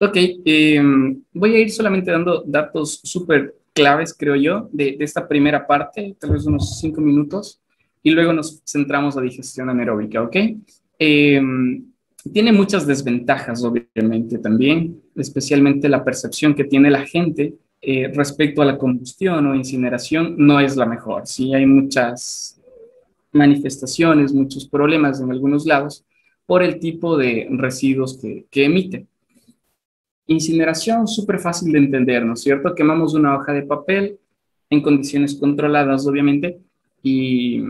Ok, voy a ir solamente dando datos súper claves, creo yo, de esta primera parte, tal vez unos 5 minutos, y luego nos centramos a digestión anaeróbica, ¿ok? Tiene muchas desventajas, obviamente, también, especialmente la percepción que tiene la gente respecto a la combustión o incineración no es la mejor, ¿sí? Hay muchas manifestaciones, muchos problemas en algunos lados por el tipo de residuos que emite. Incineración, súper fácil de entender, ¿no es cierto? Quemamos una hoja de papel en condiciones controladas, obviamente, y,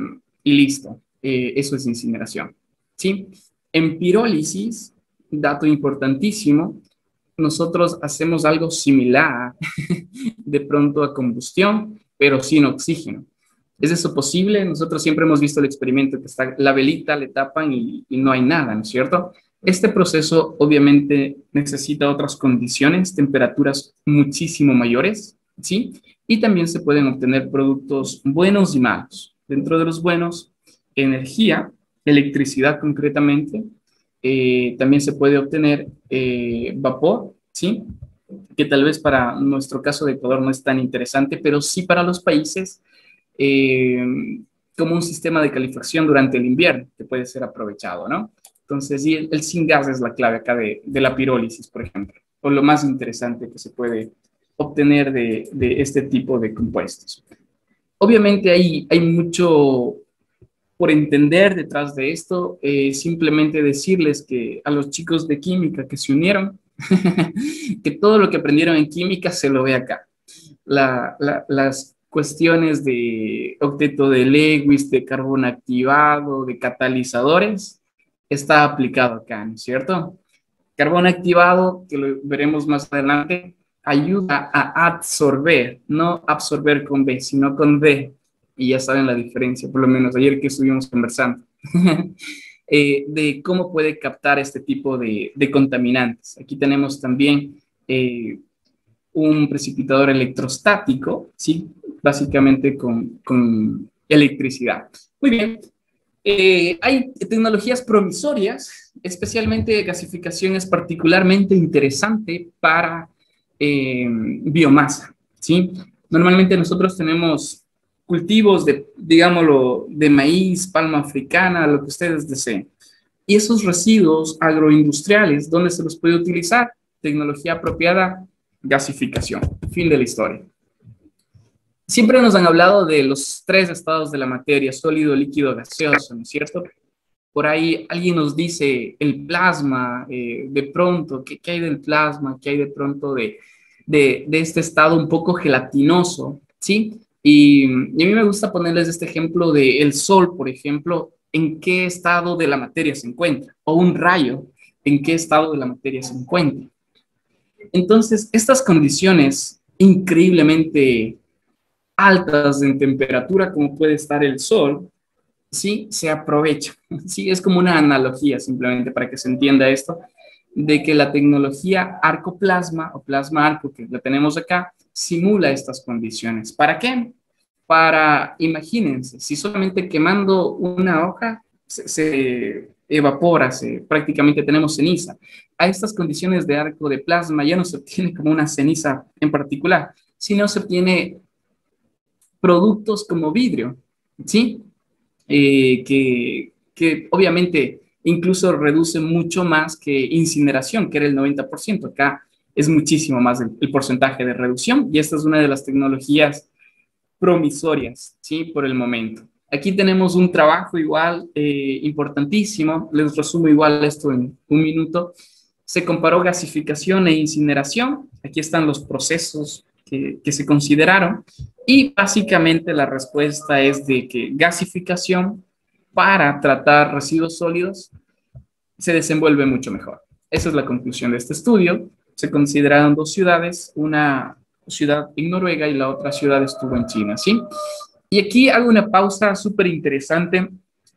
y listo. Eso es incineración, ¿sí? En pirólisis, dato importantísimo, nosotros hacemos algo similar de pronto a combustión, pero sin oxígeno. ¿Es eso posible? Nosotros siempre hemos visto el experimento que está la velita, le tapan y no hay nada, ¿no es cierto? Este proceso obviamente necesita otras condiciones, temperaturas muchísimo mayores, ¿sí? Y también se pueden obtener productos buenos y malos. Dentro de los buenos, energía, electricidad concretamente, también se puede obtener vapor, ¿sí? Que tal vez para nuestro caso de Ecuador no es tan interesante, pero sí para los países eh, como un sistema de calefacción durante el invierno que puede ser aprovechado, ¿no? Entonces, sí, el syngas es la clave acá de la pirólisis, por ejemplo, o lo más interesante que se puede obtener de este tipo de compuestos. Obviamente hay mucho por entender detrás de esto, simplemente decirles que a los chicos de química que se unieron, que todo lo que aprendieron en química se lo ve acá. Las cuestiones de octeto de Lewis, de carbón activado, de catalizadores, está aplicado acá, ¿no es cierto? Carbón activado, que lo veremos más adelante, ayuda a absorber, no absorber con B, sino con D. Y ya saben la diferencia, por lo menos ayer que estuvimos conversando, de cómo puede captar este tipo de contaminantes. Aquí tenemos también un precipitador electrostático, ¿sí? Básicamente con electricidad. Muy bien, hay tecnologías promisorias, especialmente gasificación es particularmente interesante para biomasa, ¿sí? Normalmente nosotros tenemos cultivos de, digámoslo, de maíz, palma africana, lo que ustedes deseen. Y esos residuos agroindustriales, ¿dónde se los puede utilizar? Tecnología apropiada, gasificación. Fin de la historia. Siempre nos han hablado de los tres estados de la materia, sólido, líquido, gaseoso, ¿no es cierto? Por ahí alguien nos dice el plasma, de pronto, ¿qué hay del plasma? ¿Qué hay de pronto de este estado un poco gelatinoso? ¿Sí? Y a mí me gusta ponerles este ejemplo de el sol, por ejemplo, en qué estado de la materia se encuentra, o un rayo, en qué estado de la materia se encuentra. Entonces, estas condiciones increíblemente altas en temperatura, como puede estar el sol, sí se aprovecha. Sí, es como una analogía simplemente para que se entienda esto, de que la tecnología arcoplasma o plasma arco que la tenemos acá simula estas condiciones. ¿Para qué? Para, imagínense, si solamente quemando una hoja se evapora, prácticamente tenemos ceniza. A estas condiciones de arco de plasma ya no se obtiene como una ceniza en particular, sino se obtiene productos como vidrio, ¿sí? Que obviamente incluso reduce mucho más que incineración, que era el 90%. Acá es muchísimo más el porcentaje de reducción y esta es una de las tecnologías promisorias, ¿sí? Por el momento. Aquí tenemos un trabajo igual importantísimo, les resumo igual esto en un minuto. Se comparó gasificación e incineración, aquí están los procesos que se consideraron y básicamente la respuesta es de que gasificación para tratar residuos sólidos se desenvuelve mucho mejor. Esa es la conclusión de este estudio. Se consideraron dos ciudades, una ciudad en Noruega y la otra ciudad estuvo en China, ¿sí? Y aquí hago una pausa súper interesante,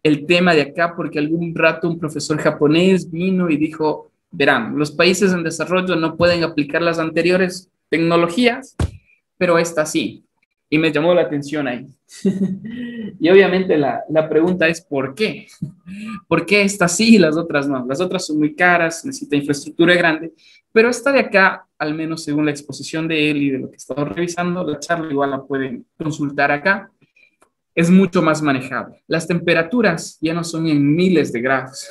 el tema de acá, porque algún rato un profesor japonés vino y dijo, verán, los países en desarrollo no pueden aplicar las anteriores tecnologías, pero esta sí. Y me llamó la atención ahí. Y obviamente la pregunta es ¿por qué? ¿Por qué esta sí y las otras no? Las otras son muy caras, necesita infraestructura grande, pero esta de acá, al menos según la exposición de él y de lo que he estado revisando, la charla igual la pueden consultar acá, es mucho más manejable. Las temperaturas ya no son en miles de grados,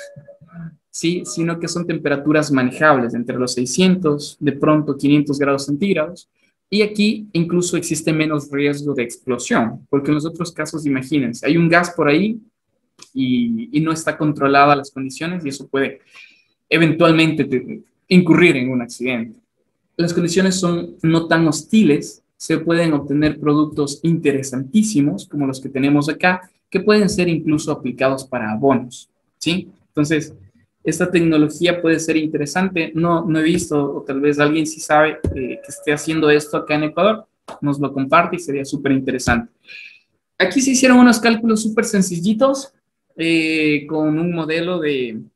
¿sí? Sino que son temperaturas manejables, entre los 600, de pronto 500 grados centígrados, y aquí incluso existe menos riesgo de explosión, porque en los otros casos, imagínense, hay un gas por ahí y no está controlada las condiciones y eso puede eventualmente incurrir en un accidente. Las condiciones son no tan hostiles, se pueden obtener productos interesantísimos como los que tenemos acá, que pueden ser incluso aplicados para abonos, ¿sí? Entonces, esta tecnología puede ser interesante. No he visto, o tal vez alguien sí sabe que esté haciendo esto acá en Ecuador, nos lo comparte y sería súper interesante. Aquí se hicieron unos cálculos súper sencillitos con un modelo del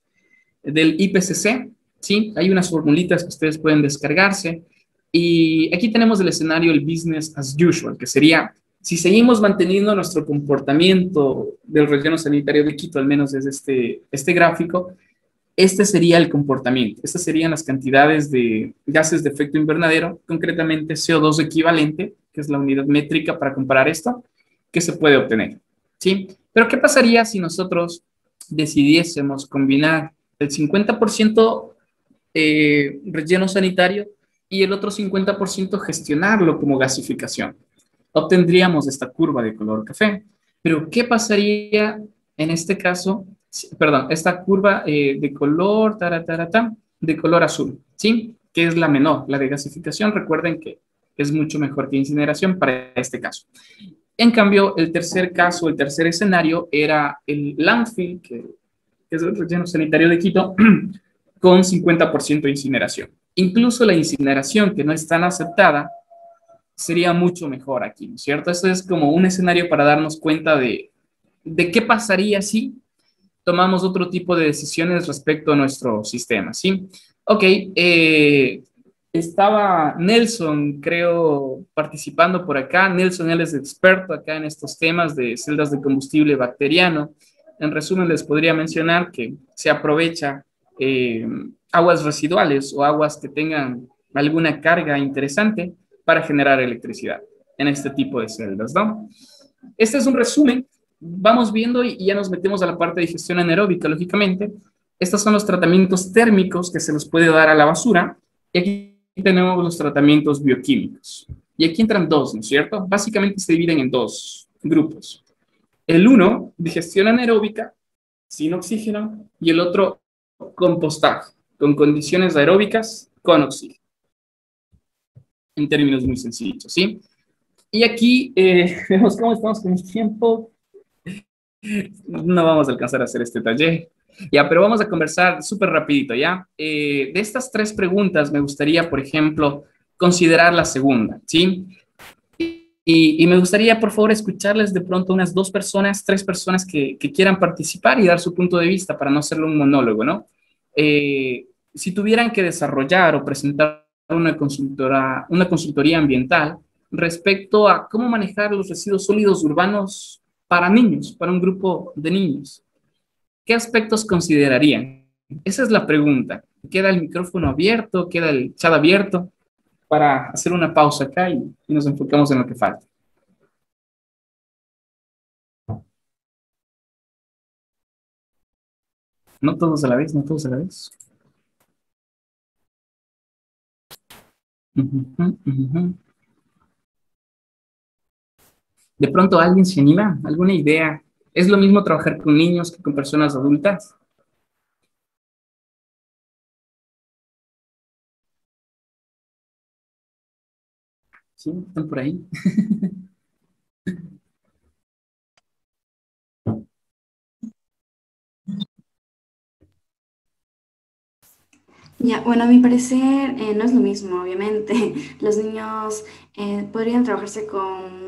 IPCC, ¿sí? Hay unas formulitas que ustedes pueden descargarse. Y aquí tenemos el escenario, el business as usual, que sería, si seguimos manteniendo nuestro comportamiento del relleno sanitario de Quito, al menos desde este gráfico, este sería el comportamiento. Estas serían las cantidades de gases de efecto invernadero, concretamente CO2 equivalente, que es la unidad métrica para comparar esto, que se puede obtener, ¿sí? Pero ¿qué pasaría si nosotros decidiésemos combinar el 50% relleno sanitario y el otro 50% gestionarlo como gasificación? Obtendríamos esta curva de color café. Pero ¿qué pasaría en este caso? Perdón, esta curva de color, de color azul, ¿sí? Que es la menor, la de gasificación. Recuerden que es mucho mejor que incineración para este caso. En cambio, el tercer caso, el tercer escenario era el landfill, que es el relleno sanitario de Quito, con 50% de incineración. Incluso la incineración, que no es tan aceptada, sería mucho mejor aquí, ¿no es cierto? Esto es como un escenario para darnos cuenta de qué pasaría si tomamos otro tipo de decisiones respecto a nuestro sistema, ¿sí? Ok, estaba Nelson, creo, participando por acá. Nelson, él es experto acá en estos temas de celdas de combustible bacteriano. En resumen, les podría mencionar que se aprovecha eh, aguas residuales o aguas que tengan alguna carga interesante para generar electricidad en este tipo de celdas, ¿no? Este es un resumen. Vamos viendo y ya nos metemos a la parte de digestión anaeróbica, lógicamente. Estos son los tratamientos térmicos que se los puede dar a la basura. Y aquí tenemos los tratamientos bioquímicos. Y aquí entran dos, ¿no es cierto? Básicamente se dividen en dos grupos. El uno, digestión anaeróbica, sin oxígeno, y el otro, compostaje, con condiciones aeróbicas, con oxígeno, en términos muy sencillos, ¿sí? Y aquí vemos cómo estamos con el tiempo. No vamos a alcanzar a hacer este taller. Ya, pero vamos a conversar súper rapidito, ¿ya? De estas tres preguntas me gustaría, por ejemplo, considerar la segunda, ¿sí? Y me gustaría, por favor, escucharles de pronto unas dos personas, tres personas que quieran participar y dar su punto de vista para no hacerlo un monólogo, ¿no? Si tuvieran que desarrollar o presentar una consultoría ambiental respecto a cómo manejar los residuos sólidos urbanos para niños, para un grupo de niños, ¿qué aspectos considerarían? Esa es la pregunta. Queda el micrófono abierto, queda el chat abierto para hacer una pausa acá y nos enfocamos en lo que falta. No todos a la vez, no todos a la vez. Uh-huh, uh-huh. De pronto alguien se anima, alguna idea. ¿Es lo mismo trabajar con niños que con personas adultas? ¿Sí? ¿Están por ahí? Ya, bueno, a mi parecer no es lo mismo, obviamente. Los niños podrían trabajarse con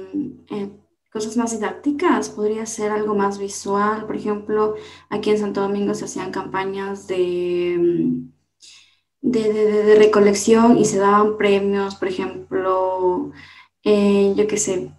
cosas más didácticas, podría ser algo más visual. Por ejemplo, aquí en Santo Domingo se hacían campañas de recolección y se daban premios, por ejemplo, yo qué sé.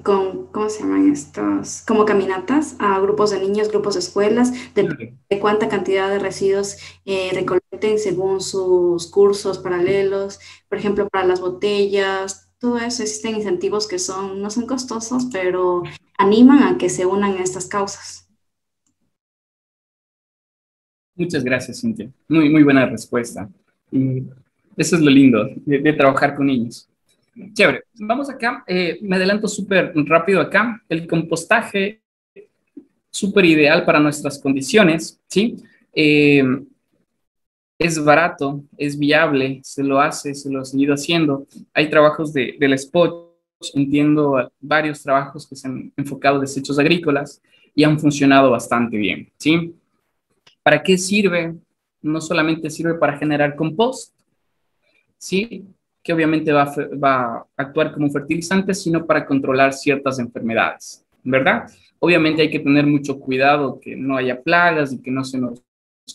con, ¿cómo se llaman estos? Como caminatas a grupos de niños, grupos de escuelas, de cuánta cantidad de residuos recolecten según sus cursos paralelos, por ejemplo, para las botellas, todo eso. Existen incentivos que son, no son costosos, pero animan a que se unan a estas causas. Muchas gracias, Cintia. Muy, muy buena respuesta. Y eso es lo lindo de trabajar con niños. Chévere. Vamos acá. Me adelanto súper rápido acá. El compostaje, súper ideal para nuestras condiciones, ¿sí? Eh, es barato, es viable, se lo hace, se lo ha seguido haciendo. Hay trabajos del Spot, entiendo varios trabajos que se han enfocado en desechos agrícolas y han funcionado bastante bien, ¿sí? ¿Para qué sirve? No solamente sirve para generar compost, ¿sí? Que obviamente va a actuar como un fertilizante, sino para controlar ciertas enfermedades, ¿verdad? Obviamente hay que tener mucho cuidado que no haya plagas y que no se nos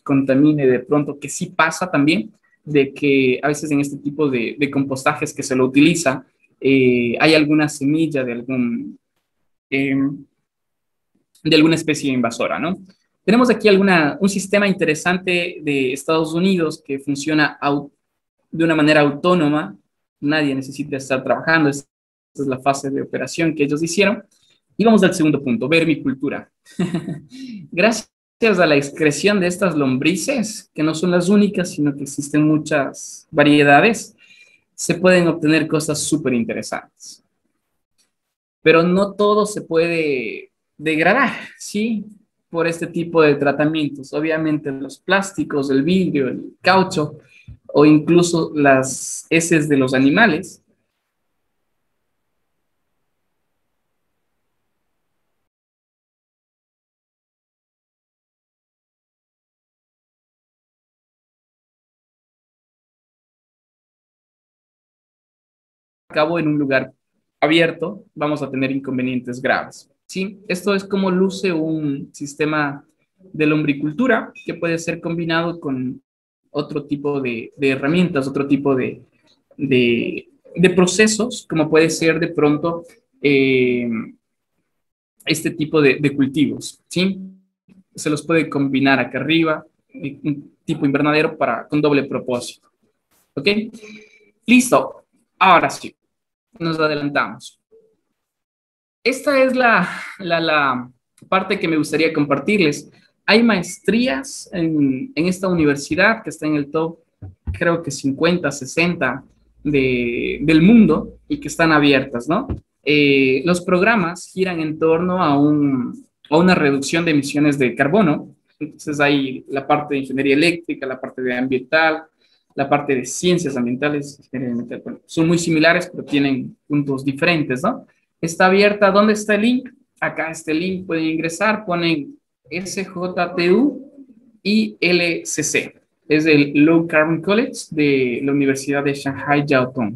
contamine de pronto, que sí pasa también, de que a veces en este tipo de compostajes que se lo utiliza, hay alguna semilla eh, de alguna especie invasora, ¿no? Tenemos aquí un sistema interesante de Estados Unidos que funciona de una manera autónoma, nadie necesita estar trabajando, esta es la fase de operación que ellos hicieron. Y vamos al segundo punto, vermicultura. Gracias a la excreción de estas lombrices, que no son las únicas, sino que existen muchas variedades, se pueden obtener cosas súper interesantes. Pero no todo se puede degradar, ¿sí? Por este tipo de tratamientos. Obviamente los plásticos, el vidrio, el caucho o incluso las heces de los animales cabo en un lugar abierto, vamos a tener inconvenientes graves. ¿Sí? Esto es como luce un sistema de lombricultura que puede ser combinado con otro tipo de herramientas, otro tipo de procesos, como puede ser de pronto este tipo de cultivos. ¿Sí? Se los puede combinar acá arriba, un tipo invernadero con doble propósito. ¿Ok? Listo. Ahora sí, nos adelantamos. Esta es la parte que me gustaría compartirles. Hay maestrías en esta universidad que está en el top, creo que 50, 60 del mundo y que están abiertas, ¿no? Los programas giran en torno a una reducción de emisiones de carbono. Entonces hay la parte de ingeniería eléctrica, la parte de ambiental, la parte de ciencias ambientales, bueno, son muy similares, pero tienen puntos diferentes, ¿no? Está abierta. ¿Dónde está el link? Acá está el link, pueden ingresar, ponen SJTU y LCC. Es el Low Carbon College de la Universidad de Shanghai Jiao Tong.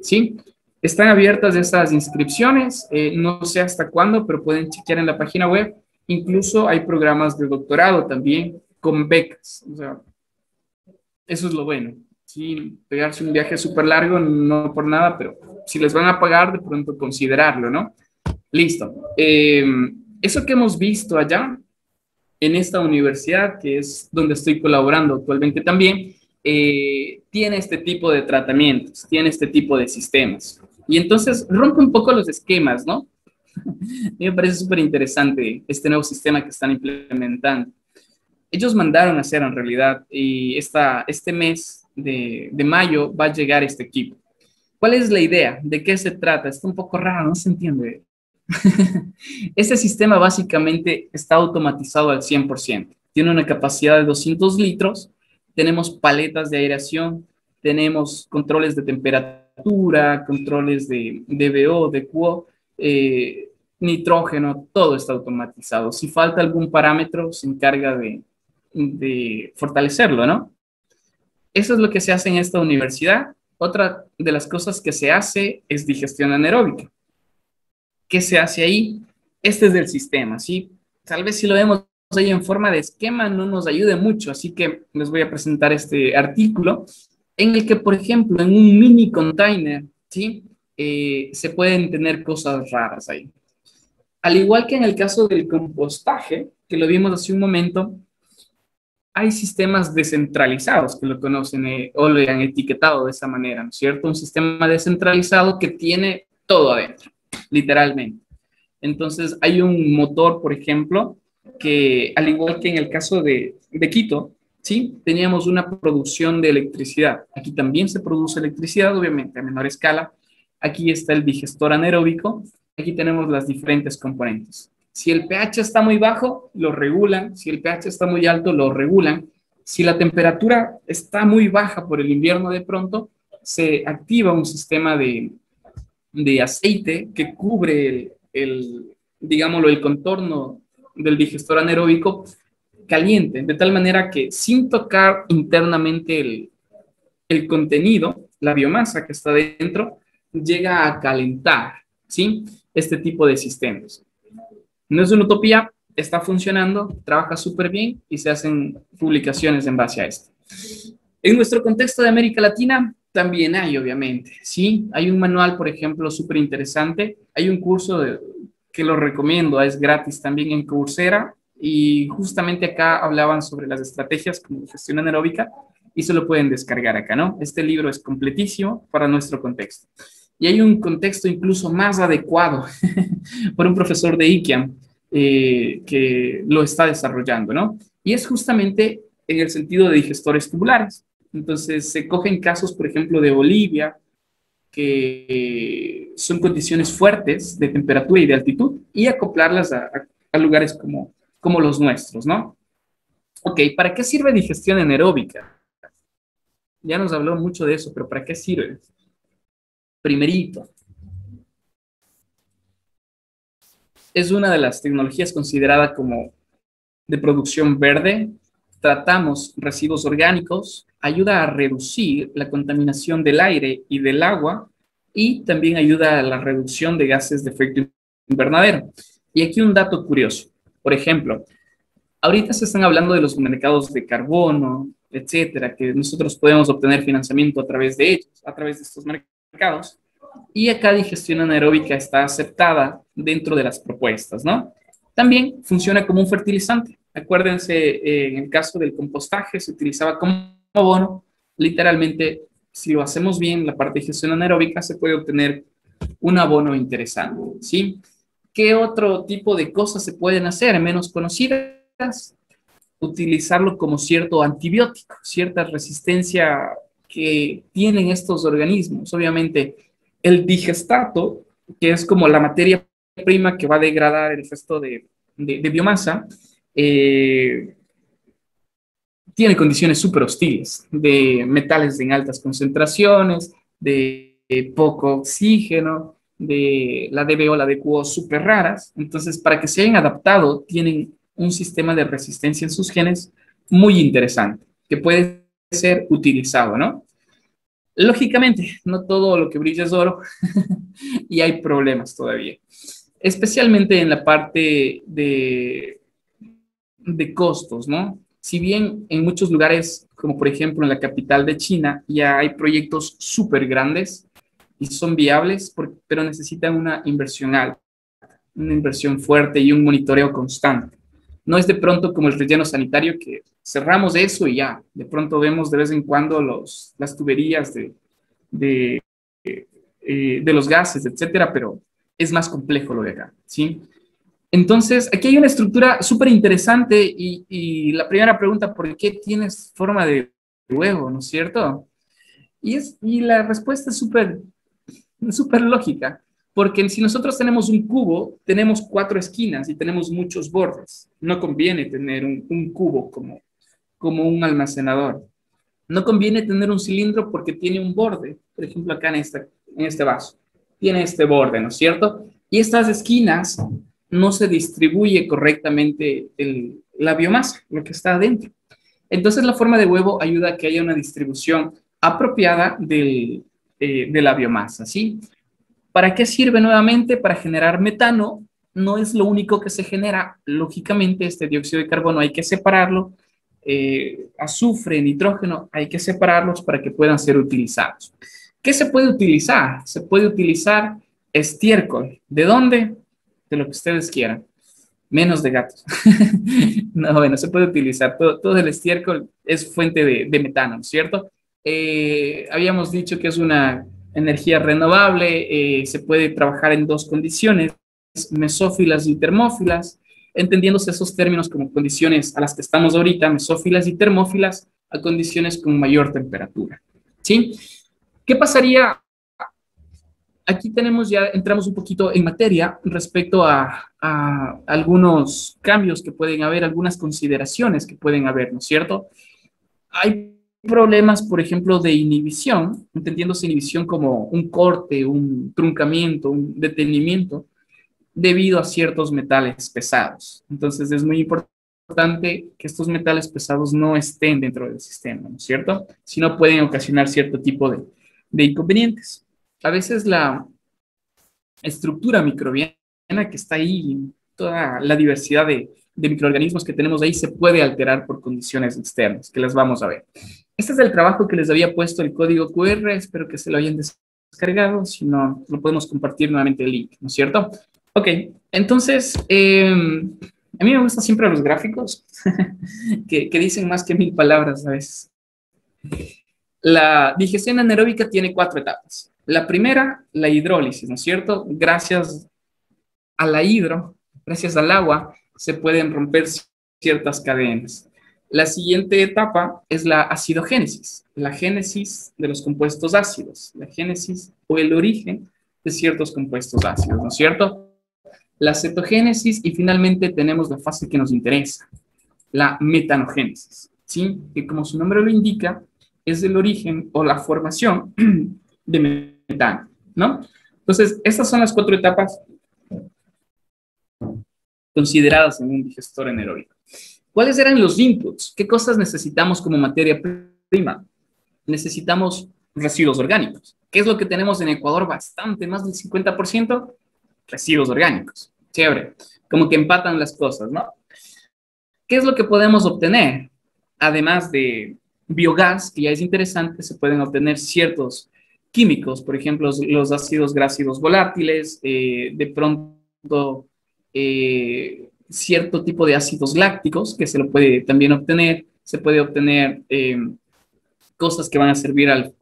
¿Sí? Están abiertas estas inscripciones, no sé hasta cuándo, pero pueden chequear en la página web. Incluso hay programas de doctorado también con becas. O sea, eso es lo bueno. Sí, pegarse un viaje súper largo, no por nada, pero si les van a pagar, de pronto considerarlo, ¿no? Listo. Eso que hemos visto allá en esta universidad, que es donde estoy colaborando actualmente también, tiene este tipo de tratamientos, tiene este tipo de sistemas. Y entonces rompe un poco los esquemas, ¿no? A mí me parece súper interesante este nuevo sistema que están implementando. Ellos mandaron a hacer en realidad, y este mes de mayo va a llegar este equipo. ¿Cuál es la idea? ¿De qué se trata? Está un poco raro, no se entiende. Este sistema básicamente está automatizado al 100%. Tiene una capacidad de 200 litros, tenemos paletas de aireación, tenemos controles de temperatura, controles de DBO, de QO, nitrógeno, todo está automatizado. Si falta algún parámetro, se encarga de fortalecerlo, ¿no? Eso es lo que se hace en esta universidad. Otra de las cosas que se hace es digestión anaeróbica. ¿Qué se hace ahí? Este es del sistema, ¿sí? Tal vez si lo vemos ahí en forma de esquema no nos ayude mucho, así que les voy a presentar este artículo en el que, por ejemplo, en un mini container, ¿sí? se pueden tener cosas raras ahí. Al igual que en el caso del compostaje, que lo vimos hace un momento, hay sistemas descentralizados que lo conocen o lo han etiquetado de esa manera, ¿no es cierto? Un sistema descentralizado que tiene todo adentro, literalmente. Entonces, hay un motor, por ejemplo, que al igual que en el caso de Quito, ¿sí? Teníamos una producción de electricidad. Aquí también se produce electricidad, obviamente, a menor escala. Aquí está el digestor anaeróbico. Aquí tenemos las diferentes componentes. Si el pH está muy bajo, lo regulan. Si el pH está muy alto, lo regulan. Si la temperatura está muy baja por el invierno de pronto, se activa un sistema de aceite que cubre digámoslo, el contorno del digestor anaeróbico caliente, de tal manera que sin tocar internamente el contenido, la biomasa que está dentro, llega a calentar, ¿sí? Este tipo de sistemas. No es una utopía, está funcionando, trabaja súper bien y se hacen publicaciones en base a esto. En nuestro contexto de América Latina también hay, obviamente, ¿sí? Hay un manual, por ejemplo, súper interesante. Hay un curso que lo recomiendo, es gratis también en Coursera, y justamente acá hablaban sobre las estrategias como gestión anaeróbica y se lo pueden descargar acá, ¿no? Este libro es completísimo para nuestro contexto. Y hay un contexto incluso más adecuado por un profesor de IKEAM que lo está desarrollando, ¿no? Y es justamente en el sentido de digestores tubulares. Entonces, se cogen casos, por ejemplo, de Bolivia, que son condiciones fuertes de temperatura y de altitud, y acoplarlas a lugares como los nuestros, ¿no? Ok, ¿para qué sirve digestión anaeróbica? Ya nos habló mucho de eso, pero ¿para qué sirve? Primerito, es una de las tecnologías considerada como de producción verde. Tratamos residuos orgánicos, ayuda a reducir la contaminación del aire y del agua y también ayuda a la reducción de gases de efecto invernadero. Y aquí un dato curioso. Por ejemplo, ahorita se están hablando de los mercados de carbono, etcétera, que nosotros podemos obtener financiamiento a través de ellos, a través de estos mercados. Y acá digestión anaeróbica está aceptada dentro de las propuestas, ¿no? También funciona como un fertilizante. Acuérdense, en el caso del compostaje se utilizaba como abono. Literalmente, si lo hacemos bien, la parte de digestión anaeróbica se puede obtener un abono interesante, ¿sí? ¿Qué otro tipo de cosas se pueden hacer menos conocidas? Utilizarlo como cierto antibiótico, cierta resistencia que tienen estos organismos. Obviamente, el digestato, que es como la materia prima que va a degradar el resto de biomasa, tiene condiciones súper hostiles, de metales en altas concentraciones, de poco oxígeno, de la DBO, la DQO súper raras. Entonces, para que se hayan adaptado, tienen un sistema de resistencia en sus genes muy interesante, que puede ser utilizado, ¿no? Lógicamente, no todo lo que brilla es oro y hay problemas todavía, especialmente en la parte de costos, ¿no? Si bien en muchos lugares, como por ejemplo en la capital de China, ya hay proyectos súper grandes y son viables, pero necesitan una inversión alta, una inversión fuerte y un monitoreo constante. No es de pronto como el relleno sanitario que cerramos eso y ya, de pronto vemos de vez en cuando las tuberías de, de los gases, etcétera, pero es más complejo lo de acá, ¿sí? Entonces, aquí hay una estructura súper interesante y la primera pregunta, ¿por qué tienes forma de huevo, no es cierto? Y la respuesta es súper lógica, porque si nosotros tenemos un cubo, tenemos 4 esquinas y tenemos muchos bordes. No conviene tener un cubo como un almacenador. No conviene tener un cilindro porque tiene un borde, por ejemplo, acá en este vaso. Tiene este borde, ¿no es cierto? Y estas esquinas no se distribuye correctamente la biomasa, lo que está adentro. Entonces, la forma de huevo ayuda a que haya una distribución apropiada de la biomasa, ¿sí? ¿Para qué sirve nuevamente? Para generar metano. No es lo único que se genera. Lógicamente, este dióxido de carbono hay que separarlo. Azufre, nitrógeno, hay que separarlos para que puedan ser utilizados. ¿Qué se puede utilizar? Se puede utilizar estiércol. ¿De dónde? De lo que ustedes quieran. Menos de gatos. No, bueno, se puede utilizar. Todo el estiércol es fuente de metano, ¿cierto? Habíamos dicho que es una energía renovable. Se puede trabajar en dos condiciones, mesófilas y termófilas, entendiéndose esos términos como condiciones a las que estamos ahorita, mesófilas y termófilas, a condiciones con mayor temperatura. ¿Sí? ¿Qué pasaría? Aquí tenemos ya, entramos un poquito en materia respecto a algunos cambios que pueden haber, algunas consideraciones que pueden haber, ¿no es cierto? Hay problemas, por ejemplo, de inhibición, entendiéndose inhibición como un corte, un truncamiento, un detenimiento, debido a ciertos metales pesados. Entonces es muy importante que estos metales pesados no estén dentro del sistema, ¿no es cierto? Si no pueden ocasionar cierto tipo de inconvenientes. A veces la estructura microbiana que está ahí, toda la diversidad de microorganismos que tenemos ahí se puede alterar por condiciones externas, que las vamos a ver. Este es el trabajo que les había puesto el código QR, espero que se lo hayan descargado, si no, lo podemos compartir nuevamente el link, ¿no es cierto? Ok, entonces, a mí me gustan siempre los gráficos, que dicen más que 1000 palabras a veces. La digestión anaeróbica tiene 4 etapas. La primera, la hidrólisis, ¿no es cierto? Gracias a la gracias al agua, se pueden romper ciertas cadenas. La siguiente etapa es la acidogénesis, la génesis de los compuestos ácidos, la génesis o el origen de ciertos compuestos ácidos, ¿no es cierto? La cetogénesis y finalmente tenemos la fase que nos interesa, la metanogénesis, ¿sí? Que como su nombre lo indica, es el origen o la formación de metano, ¿no? Entonces, estas son las 4 etapas consideradas en un digestor anaeróbico. ¿Cuáles eran los inputs? ¿Qué cosas necesitamos como materia prima? Necesitamos residuos orgánicos. ¿Qué es lo que tenemos en Ecuador? Bastante, más del 50%, residuos orgánicos. Chévere. Como que empatan las cosas, ¿no? ¿Qué es lo que podemos obtener? Además de biogás, que ya es interesante, se pueden obtener ciertos químicos, por ejemplo, los ácidos grácidos volátiles, de pronto cierto tipo de ácidos lácticos que se lo puede también obtener, se puede obtener cosas que van a servir al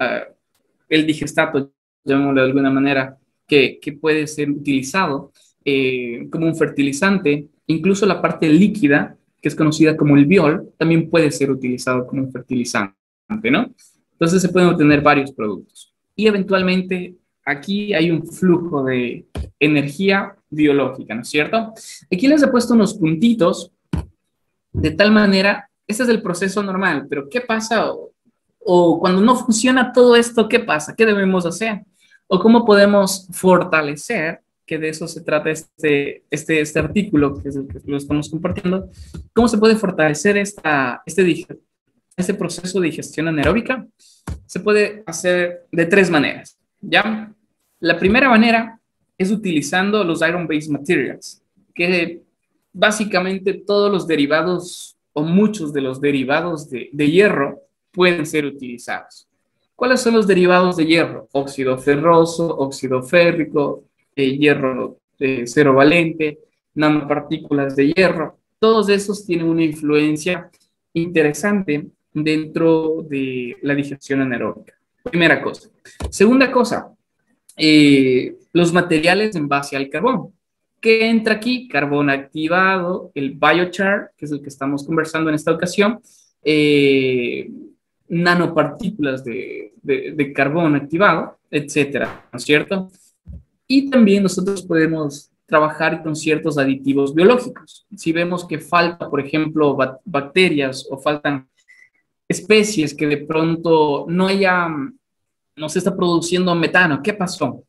el digestato, llamémoslo de alguna manera, que puede ser utilizado como un fertilizante, incluso la parte líquida, que es conocida como el biol, también puede ser utilizado como un fertilizante, ¿no? Entonces se pueden obtener varios productos. Y eventualmente aquí hay un flujo de energía biológica, ¿no es cierto? Aquí les he puesto unos puntitos de tal manera, este es el proceso normal, pero ¿qué pasa? O cuando no funciona todo esto, ¿qué pasa? ¿Qué debemos hacer? ¿O cómo podemos fortalecer, que de eso se trata este artículo, que es el que lo estamos compartiendo, cómo se puede fortalecer este proceso de digestión anaeróbica? Se puede hacer de 3 maneras, ¿ya? La primera manera es utilizando los iron-based materials, que básicamente todos los derivados o muchos de los derivados de hierro pueden ser utilizados. ¿Cuáles son los derivados de hierro? Óxido ferroso, óxido férrico, hierro cero valente, nanopartículas de hierro. Todos esos tienen una influencia interesante dentro de la digestión anaeróbica. Primera cosa. Segunda cosa, los materiales en base al carbón. ¿Qué entra aquí? Carbón activado, el biochar, que es el que estamos conversando en esta ocasión, nanopartículas de carbón activado, etcétera, ¿no es cierto? Y también nosotros podemos trabajar con ciertos aditivos biológicos. Si vemos que falta, por ejemplo, bacterias o faltan especies que de pronto no se está produciendo metano, ¿qué pasó?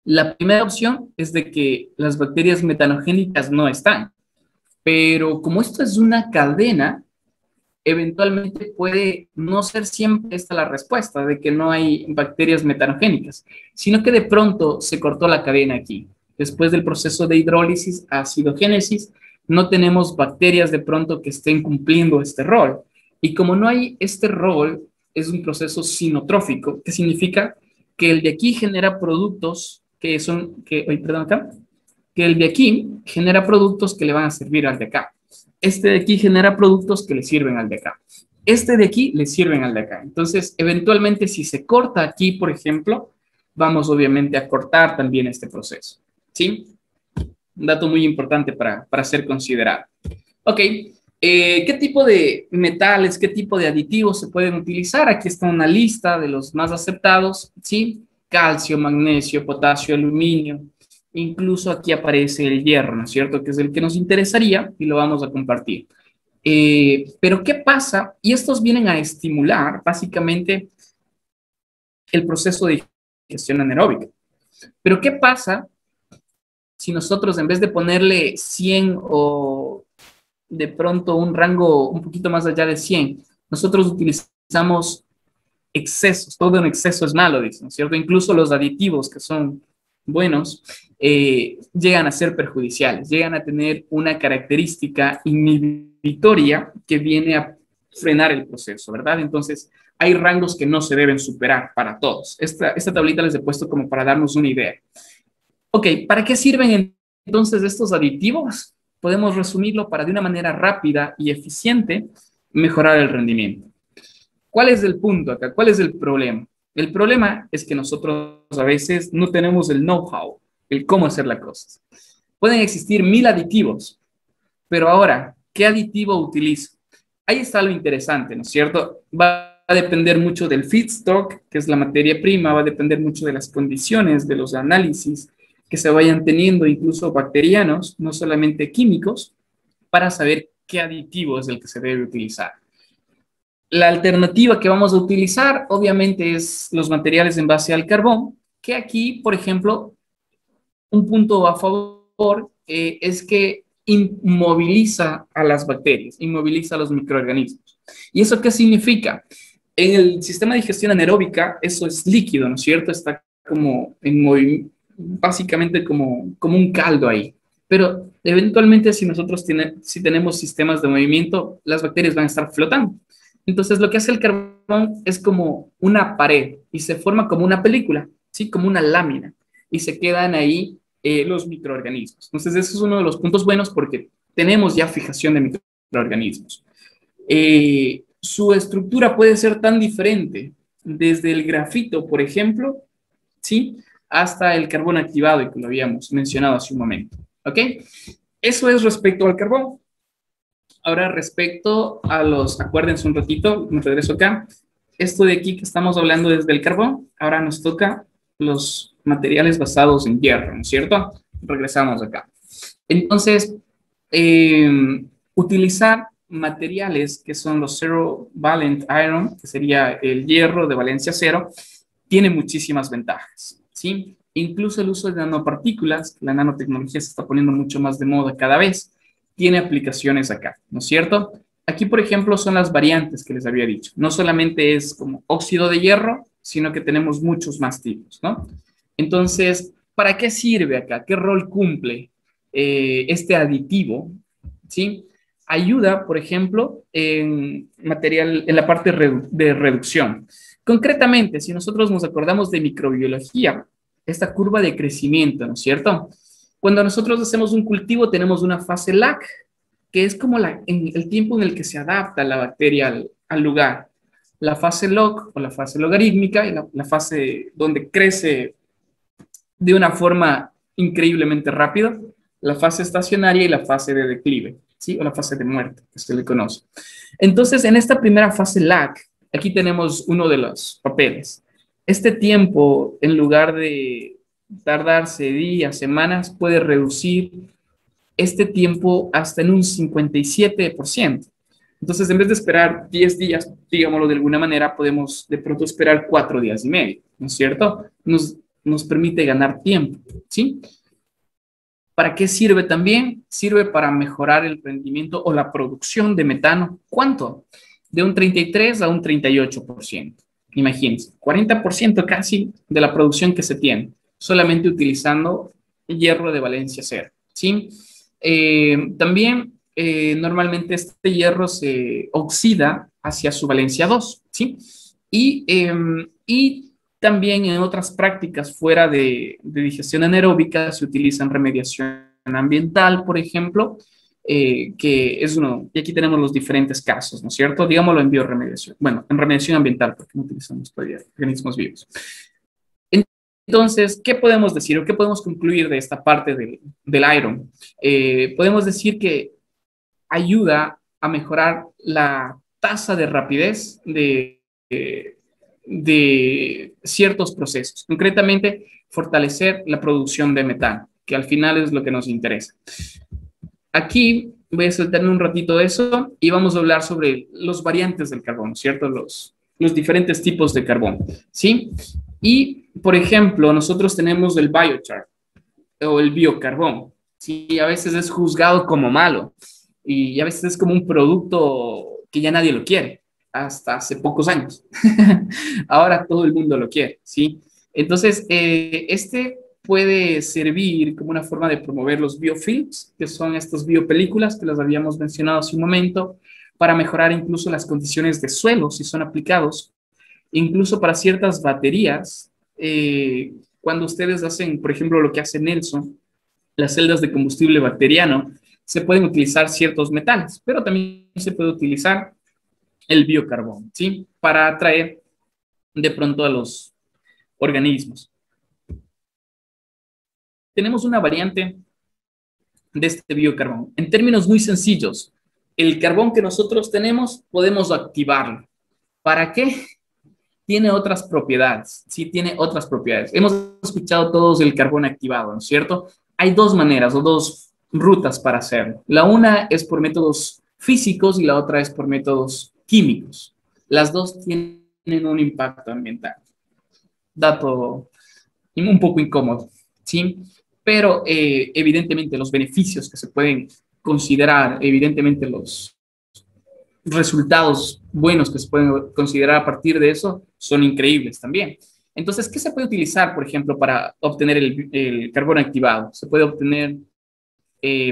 La primera opción es de que las bacterias metanogénicas no están, pero como esto es una cadena, eventualmente puede no ser siempre esta la respuesta de que no hay bacterias metanogénicas, sino que de pronto se cortó la cadena aquí. Después del proceso de hidrólisis, acidogénesis, no tenemos bacterias de pronto que estén cumpliendo este rol. Y como no hay este rol, es un proceso sinotrófico, que significa que el de aquí genera productos que el de aquí genera productos que le van a servir al de acá. Este de aquí genera productos que le sirven al de acá. Este de aquí le sirven al de acá. Entonces, eventualmente, si se corta aquí, por ejemplo, vamos obviamente a cortar también este proceso. ¿Sí? Un dato muy importante para ser considerado. Ok, ¿qué tipo de metales, qué tipo de aditivos se pueden utilizar? Aquí está una lista de los más aceptados, ¿sí? Calcio, magnesio, potasio, aluminio. Incluso aquí aparece el hierro, ¿no es cierto? Que es el que nos interesaría y lo vamos a compartir. Pero ¿qué pasa? Y estos vienen a estimular básicamente el proceso de digestión anaeróbica. Pero ¿qué pasa si nosotros en vez de ponerle 100 o de pronto un rango un poquito más allá de 100, nosotros utilizamos excesos? Todo en exceso es malo, dicen, ¿no es cierto? Incluso los aditivos que son buenos llegan a ser perjudiciales, llegan a tener una característica inhibitoria que viene a frenar el proceso, ¿verdad? Entonces, hay rangos que no se deben superar para todos. Esta tablita les he puesto como para darnos una idea. Ok, ¿para qué sirven entonces estos aditivos? Podemos resumirlo para de una manera rápida y eficiente mejorar el rendimiento. ¿Cuál es el punto acá? ¿Cuál es el problema? El problema es que nosotros a veces no tenemos el know-how, el cómo hacer las cosas. Pueden existir 1000 aditivos, pero ahora, ¿qué aditivo utilizo? Ahí está lo interesante, ¿no es cierto? Va a depender mucho del feedstock, que es la materia prima, va a depender mucho de las condiciones, de los análisis que se vayan teniendo, incluso bacterianos, no solamente químicos, para saber qué aditivo es el que se debe utilizar. La alternativa que vamos a utilizar, obviamente, es los materiales en base al carbón, que aquí, por ejemplo, un punto a favor es que inmoviliza a las bacterias, inmoviliza a los microorganismos. ¿Y eso qué significa? En el sistema de digestión anaeróbica, eso es líquido, ¿no es cierto? Está como en movimiento, básicamente como un caldo ahí. Pero eventualmente, si nosotros si tenemos sistemas de movimiento, las bacterias van a estar flotando. Entonces, lo que hace el carbón es como una pared y se forma como una película, ¿sí? Como una lámina. Y se quedan ahí los microorganismos. Entonces, eso es uno de los puntos buenos porque tenemos ya fijación de microorganismos. Su estructura puede ser tan diferente desde el grafito, por ejemplo, ¿sí? Hasta el carbón activado, y que lo habíamos mencionado hace un momento. ¿Ok? Eso es respecto al carbón. Ahora, respecto a acuérdense un ratito, me regreso acá. Esto de aquí que estamos hablando desde el carbón, ahora nos toca los materiales basados en hierro, ¿no es cierto? Regresamos acá. Entonces, utilizar materiales que son los zero valent iron, que sería el hierro de valencia cero, tiene muchísimas ventajas, ¿sí? Incluso el uso de nanopartículas, la nanotecnología se está poniendo mucho más de moda cada vez, tiene aplicaciones acá, ¿no es cierto? Aquí, por ejemplo, son las variantes que les había dicho. No solamente es como óxido de hierro, sino que tenemos muchos más tipos, ¿no? Entonces, ¿para qué sirve acá? ¿Qué rol cumple este aditivo? ¿Sí? Ayuda, por ejemplo, en la parte de reducción. Concretamente, si nosotros nos acordamos de microbiología, esta curva de crecimiento, ¿no es cierto? Cuando nosotros hacemos un cultivo tenemos una fase lag, que es como el tiempo en el que se adapta la bacteria al lugar. La fase log o la fase logarítmica y la fase donde crece de una forma increíblemente rápida, la fase estacionaria y la fase de declive, ¿sí? O la fase de muerte, que se le conoce. Entonces, en esta primera fase lag, aquí tenemos uno de los papeles. Este tiempo, en lugar de tardarse días, semanas, puede reducir este tiempo hasta en un 57%. Entonces, en vez de esperar 10 días, digámoslo de alguna manera, podemos de pronto esperar 4 días y medio, ¿no es cierto? Nos permite ganar tiempo, ¿sí? ¿Para qué sirve también? Sirve para mejorar el rendimiento o la producción de metano. ¿Cuánto? De un 33 a un 38%. Imagínense, 40% casi de la producción que se tiene, solamente utilizando hierro de valencia cero, ¿sí? También normalmente este hierro se oxida hacia su valencia 2, ¿sí? Y también en otras prácticas fuera de digestión anaeróbica se utilizan remediación ambiental, por ejemplo, que es uno, y aquí tenemos los diferentes casos, ¿no es cierto? Digámoslo en bioremediación, bueno, en remediación ambiental, porque no utilizamos todavía organismos vivos. Entonces, ¿qué podemos decir o qué podemos concluir de esta parte del iron? Podemos decir que ayuda a mejorar la tasa de rapidez de ciertos procesos, concretamente fortalecer la producción de metano, que al final es lo que nos interesa. Aquí voy a saltarme un ratito de eso y vamos a hablar sobre los variantes del carbón, ¿cierto? Los diferentes tipos de carbón, ¿sí? Y, por ejemplo, nosotros tenemos el biochar o el biocarbón, ¿sí? A veces es juzgado como malo y a veces es como un producto que ya nadie lo quiere, hasta hace pocos años. Ahora todo el mundo lo quiere, ¿sí? Entonces, este puede servir como una forma de promover los biofilms, que son estas biopelículas que las habíamos mencionado hace un momento, para mejorar incluso las condiciones de suelo si son aplicados, incluso para ciertas baterías. Cuando ustedes hacen, por ejemplo, lo que hace Nelson, las celdas de combustible bacteriano, se pueden utilizar ciertos metales, pero también se puede utilizar el biocarbón, ¿sí? Para atraer de pronto a los organismos. Tenemos una variante de este biocarbón. En términos muy sencillos, el carbón que nosotros tenemos podemos activarlo. ¿Para qué? Tiene otras propiedades, sí, tiene otras propiedades. Hemos escuchado todos del carbón activado, ¿no es cierto? Hay dos maneras o dos rutas para hacerlo. La una es por métodos físicos y la otra es por métodos químicos. Las dos tienen un impacto ambiental. Dato un poco incómodo, ¿sí? Pero evidentemente los beneficios que se pueden considerar, evidentemente los resultados buenos que se pueden considerar a partir de eso son increíbles también. Entonces, ¿qué se puede utilizar, por ejemplo, para obtener el carbón activado? Se puede obtener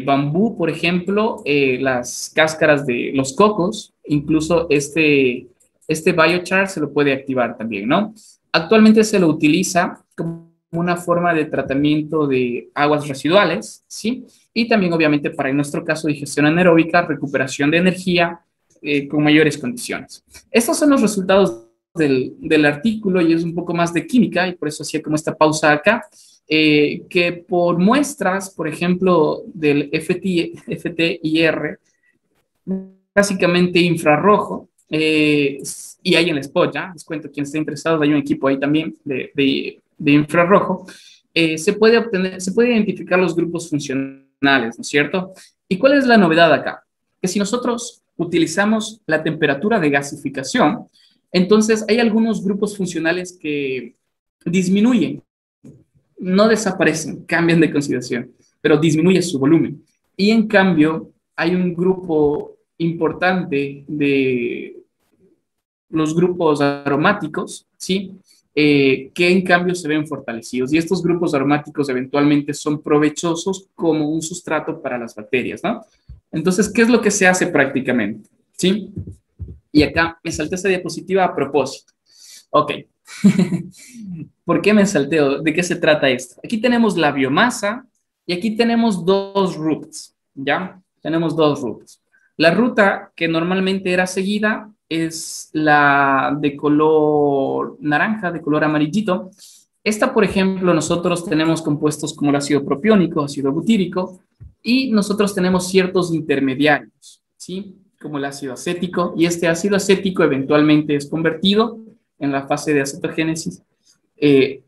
bambú, por ejemplo, las cáscaras de los cocos, incluso este biochar se lo puede activar también, ¿no? Actualmente se lo utiliza como una forma de tratamiento de aguas residuales, ¿sí? Y también, obviamente, para en nuestro caso, digestión anaeróbica, recuperación de energía con mayores condiciones. Estos son los resultados del artículo y es un poco más de química y por eso hacía como esta pausa acá. Que por muestras, por ejemplo, del FTIR, básicamente infrarrojo, y hay en el spot, ya les cuento, quien esté interesado, hay un equipo ahí también de infrarrojo, se puede identificar los grupos funcionales, ¿no es cierto? ¿Y cuál es la novedad acá? Que si nosotros utilizamos la temperatura de gasificación, entonces hay algunos grupos funcionales que disminuyen, no desaparecen, cambian de consideración, pero disminuye su volumen. Y en cambio, hay un grupo importante de los grupos aromáticos, ¿sí? Que en cambio se ven fortalecidos. Y estos grupos aromáticos eventualmente son provechosos como un sustrato para las bacterias, ¿no? Entonces, ¿qué es lo que se hace prácticamente? ¿Sí? Y acá me salté esa diapositiva a propósito. Ok. ¿Por qué me salteo? ¿De qué se trata esto? Aquí tenemos la biomasa y aquí tenemos dos rutas, ¿ya? Tenemos dos rutas. La ruta que normalmente era seguida es la de color naranja, de color amarillito. Esta, por ejemplo, nosotros tenemos compuestos como el ácido propiónico, ácido butírico, y nosotros tenemos ciertos intermediarios, ¿sí? Como el ácido acético, y este ácido acético eventualmente es convertido en la fase de acetogénesis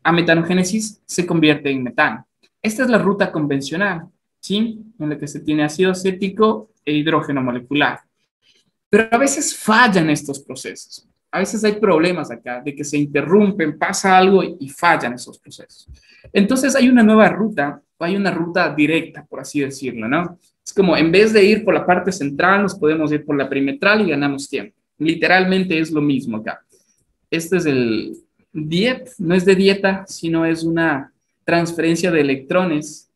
a metanogénesis, se convierte en metano. Esta es la ruta convencional, ¿sí? En la que se tiene ácido acético e hidrógeno molecular. Pero a veces fallan estos procesos. A veces hay problemas acá de que se interrumpen, pasa algo y fallan esos procesos. Entonces hay una nueva ruta, hay una ruta directa, por así decirlo, ¿no? Es como en vez de ir por la parte central, nos podemos ir por la perimetral y ganamos tiempo. Literalmente es lo mismo acá. Este es el DIET, no es de dieta, sino es una transferencia de electrones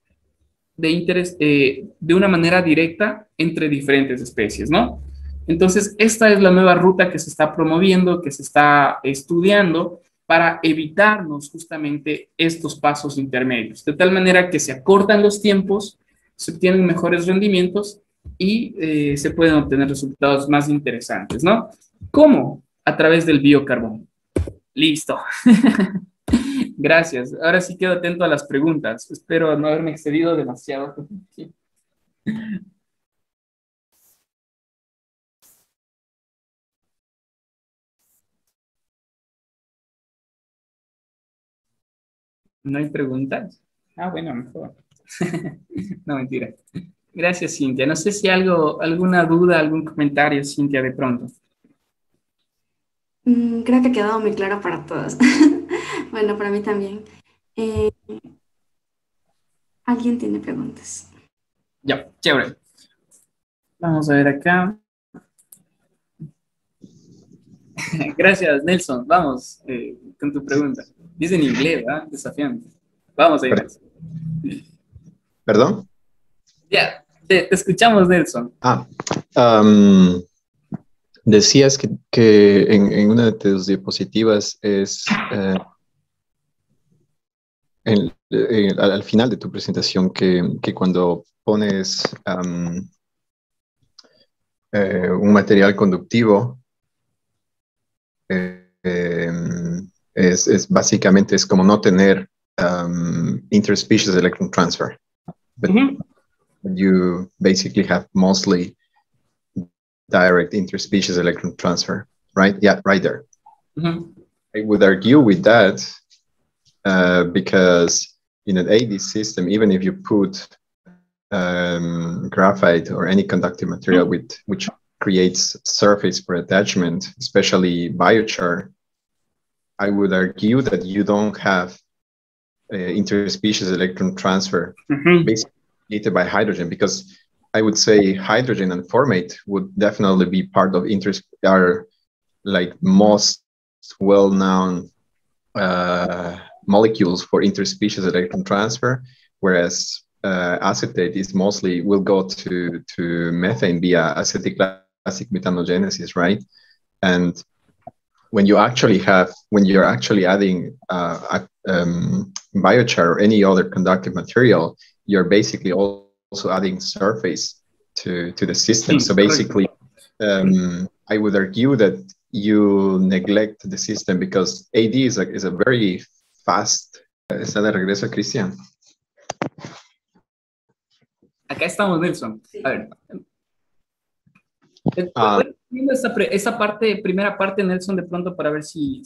de interés de una manera directa entre diferentes especies, ¿no? Entonces, esta es la nueva ruta que se está promoviendo, que se está estudiando para evitarnos justamente estos pasos intermedios, de tal manera que se acortan los tiempos, se obtienen mejores rendimientos y se pueden obtener resultados más interesantes, ¿no? ¿Cómo? A través del biocarbón. Listo. Gracias. Ahora sí quedo atento a las preguntas. Espero no haberme excedido demasiado. ¿No hay preguntas? Ah, bueno, mejor. No, mentira. Gracias, Cintia. No sé si alguna duda, algún comentario, Cintia, de pronto. Creo que ha quedado muy claro para todos. Bueno, para mí también. Eh, ¿Alguien tiene preguntas? Ya, chévere. Vamos a ver acá. Gracias, Nelson. Vamos con tu pregunta. Dice en inglés, ¿verdad? Desafiante. Vamos ahí, Per- Nelson. ¿Perdón? Ya, te escuchamos, Nelson. Am, decías que en una de tus diapositivas es al final de tu presentación que cuando pones un material conductivo, es básicamente es como no tener interspecies electron transfer, but you basically have mostly direct interspecies electron transfer, right? Yeah, right there. I would argue with that because in an AD system, even if you put graphite or any conductive material which creates surface for attachment, especially biochar, I would argue that you don't have interspecies electron transfer basically created by hydrogen, because I would say hydrogen and formate would definitely be part of our like most well-known molecules for interspecies electron transfer, whereas acetate is mostly will go to methane via acetic classic methanogenesis, right? And when you're actually adding biochar or any other conductive material, you're basically also adding surface to the system. So basically, I would argue that you neglect the system because AD is a very fast. ¿Está de regreso, Cristian? Acá estamos, Nelson. A ver. Esa parte, primera parte, Nelson, de pronto para ver si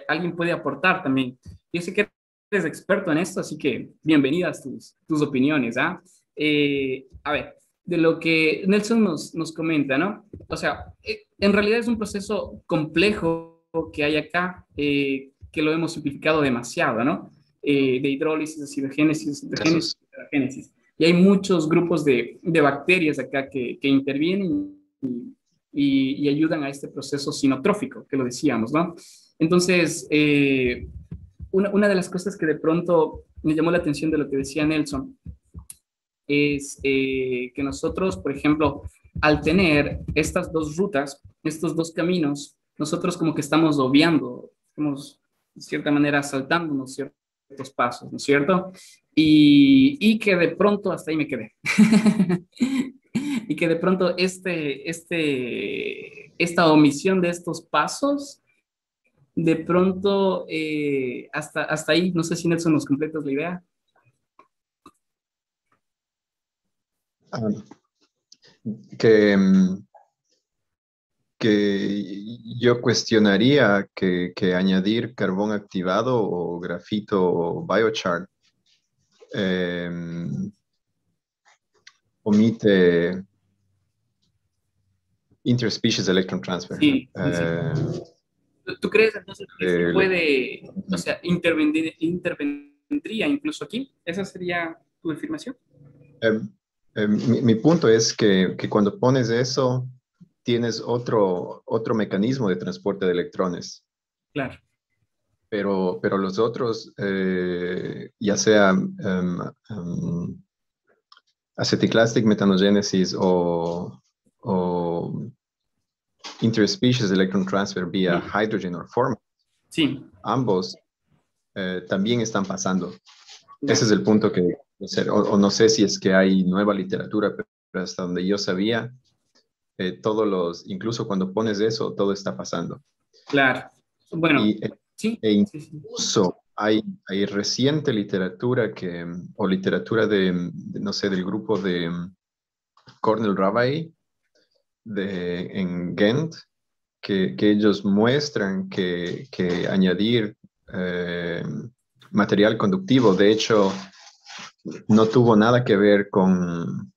alguien puede aportar también. Yo sé que eres experto en esto, así que bienvenidas tus opiniones. A ver, de lo que Nelson nos comenta, ¿no? O sea, en realidad es un proceso complejo que hay acá, que lo hemos simplificado demasiado, ¿no? De hidrólisis, acidogénesis, citogénesis, heterogénesis. Y hay muchos grupos de bacterias acá que intervienen y ayudan a este proceso sinotrófico, que lo decíamos, ¿no? Entonces, una de las cosas que de pronto me llamó la atención de lo que decía Nelson es que nosotros, por ejemplo, al tener estas dos rutas, estos dos caminos, nosotros como que estamos obviando, estamos de cierta manera saltándonos ciertos pasos, ¿no es cierto? Y que de pronto, hasta ahí me quedé, y que de pronto esta omisión de estos pasos, de pronto, hasta ahí, no sé si Nelson nos completas la idea. Que yo cuestionaría que añadir carbón activado o grafito o biochar omite interspecies electron transfer. Sí, sí. ¿Tú crees entonces que se puede, o sea, intervendría incluso aquí? ¿Esa sería tu afirmación? Mi punto es que cuando pones eso, tienes otro mecanismo de transporte de electrones. Claro. Pero los otros, ya sea acetic classic methanogénesis o interspecies electron transfer vía hydrogen or formaldehyde, Sí. ambos también están pasando. Ese es el punto que, o no sé si es que hay nueva literatura, pero hasta donde yo sabía, incluso cuando pones eso, todo está pasando. Claro. Bueno, sí. Incluso hay reciente literatura o literatura no sé, del grupo de Cornel Rabai en Ghent, que ellos muestran que añadir material conductivo, de hecho, no tuvo nada que ver con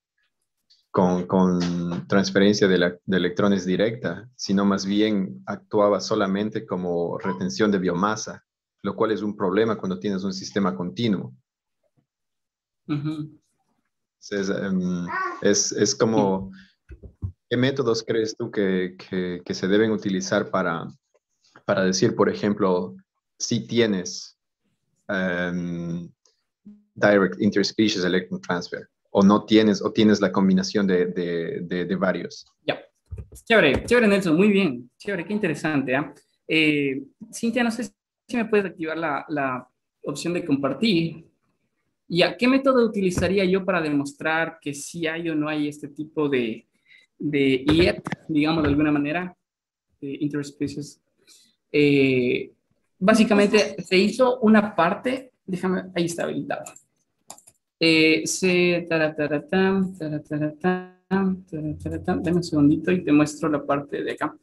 transferencia de electrones directa, sino más bien actuaba solamente como retención de biomasa, lo cual es un problema cuando tienes un sistema continuo. Entonces, es como, ¿qué métodos crees tú que se deben utilizar para decir, por ejemplo, si tienes direct interspecies electron transfer, o no tienes, o tienes la combinación de varios? Ya. Chévere, chévere, Nelson, muy bien. Chévere, qué interesante. Cintia, no sé si me puedes activar la opción de compartir. ¿Y qué método utilizaría yo para demostrar que sí hay o no hay este tipo de IEP, digamos de alguna manera, de interspecies? Básicamente se hizo una parte, déjame, ahí está habilitado. Dame un segundito y te muestro la parte de acá.